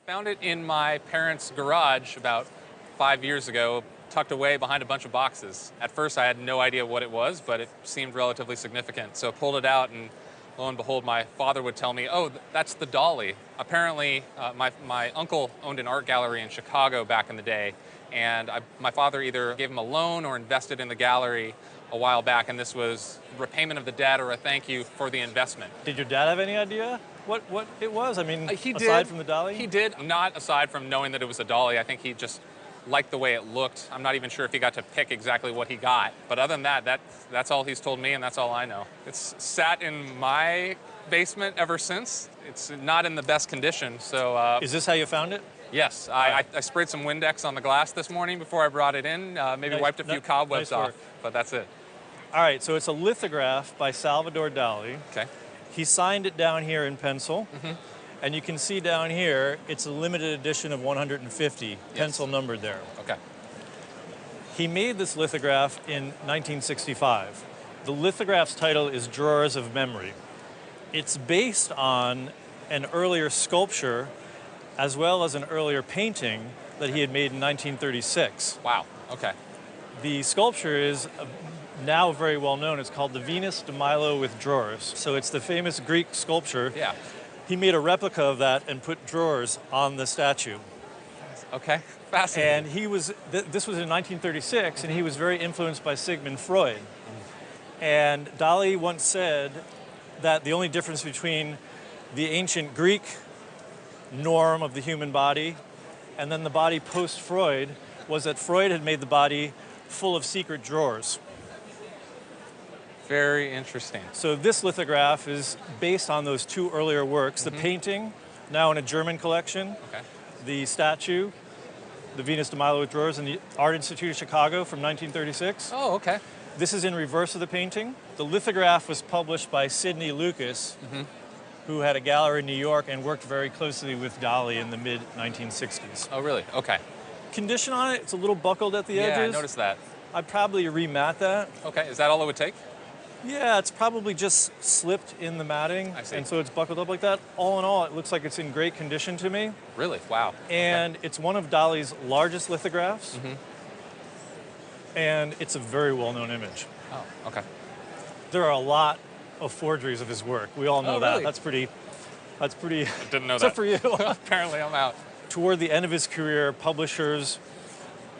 Found it in my parents' garage about 5 years ago, tucked away behind a bunch of boxes. At first, I had no idea what it was, but it seemed relatively significant. So I pulled it out, and lo and behold, my father would tell me, oh, that's the Dali. Apparently, my uncle owned an art gallery in Chicago back in the day, and my father either gave him a loan or invested in the gallery a while back, and this was repayment of the debt or a thank you for the investment. Did your dad have any idea what it was? I mean, He aside did. from the Dali? He did, not aside from knowing that it was a Dali. I think he just liked the way it looked. I'm not even sure if he got to pick exactly what he got. But other than that, that's all he's told me, and that's all I know. It's sat in my basement ever since. It's not in the best condition, so... Is this how you found it? Yes, I sprayed some Windex on the glass this morning before I brought it in, maybe wiped a few cobwebs off, but that's it. All right, so it's a lithograph by Salvador Dali. Okay. He signed it down here in pencil, and you can see down here, it's a limited edition of 150, pencil numbered there. Okay. He made this lithograph in 1965. The lithograph's title is Drawers of Memory. It's based on an earlier sculpture as well as an earlier painting that he had made in 1936. Wow, okay. The sculpture is now very well known. It's called the Venus de Milo with drawers. So it's the famous Greek sculpture. Yeah. He made a replica of that and put drawers on the statue. Okay, fascinating. And he was, this was in 1936, and he was very influenced by Sigmund Freud. And Dali once said that the only difference between the ancient Greek norm of the human body and then the body post-Freud was that Freud had made the body full of secret drawers. Very interesting. So this lithograph is based on those two earlier works, the painting, now in a German collection, the statue, the Venus de Milo with drawers in the Art Institute of Chicago from 1936. Oh, okay. This is in reverse of the painting. The lithograph was published by Sidney Lucas, who had a gallery in New York and worked very closely with Dali in the mid-1960s. Oh, really? Okay. Condition on it, it's a little buckled at the edges. Yeah, I noticed that. I'd probably rematte that. Okay, is that all it would take? Yeah, it's probably just slipped in the matting, I see. and so it's buckled up like that. All in all, it looks like it's in great condition to me. Really? Wow. And it's one of Dali's largest lithographs, and it's a very well-known image. Oh, okay. There are a lot of forgeries of his work. We all know that. Really? That's pretty. I didn't know Except that. for you. Apparently I'm out. Toward the end of his career, publishers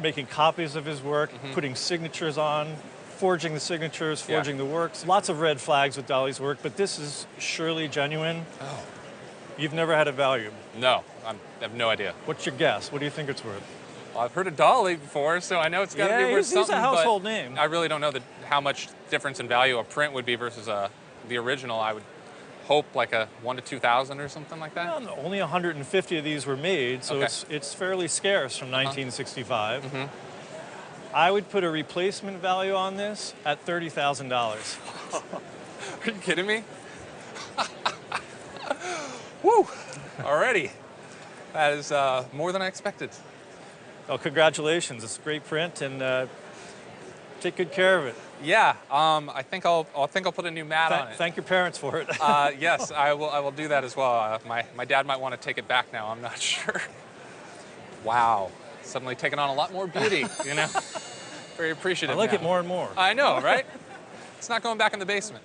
making copies of his work, putting signatures on, forging the signatures, forging the works. Lots of red flags with Dali's work, but this is surely genuine. Oh. You've never had a value. No, I have no idea. What's your guess? What do you think it's worth? Well, I've heard of Dali before, so I know it's got to be worth something. He's a household but name. I really don't know how much difference in value a print would be versus the original. I would hope like a 1,000 to 2,000 or something like that. Well, only 150 of these were made, so Okay. it's fairly scarce from 1965. I would put a replacement value on this at $30,000. Are you kidding me? Woo! Already. That is more than I expected. Well, congratulations. It's a great print, and take good care of it. Yeah, I think I'll put a new mat on it. Thank your parents for it. Yes, I will do that as well. My dad might want to take it back now. I'm not sure. Wow, suddenly taking on a lot more beauty. You know, very appreciative. I like now. it more and more. I know, right? It's not going back in the basement.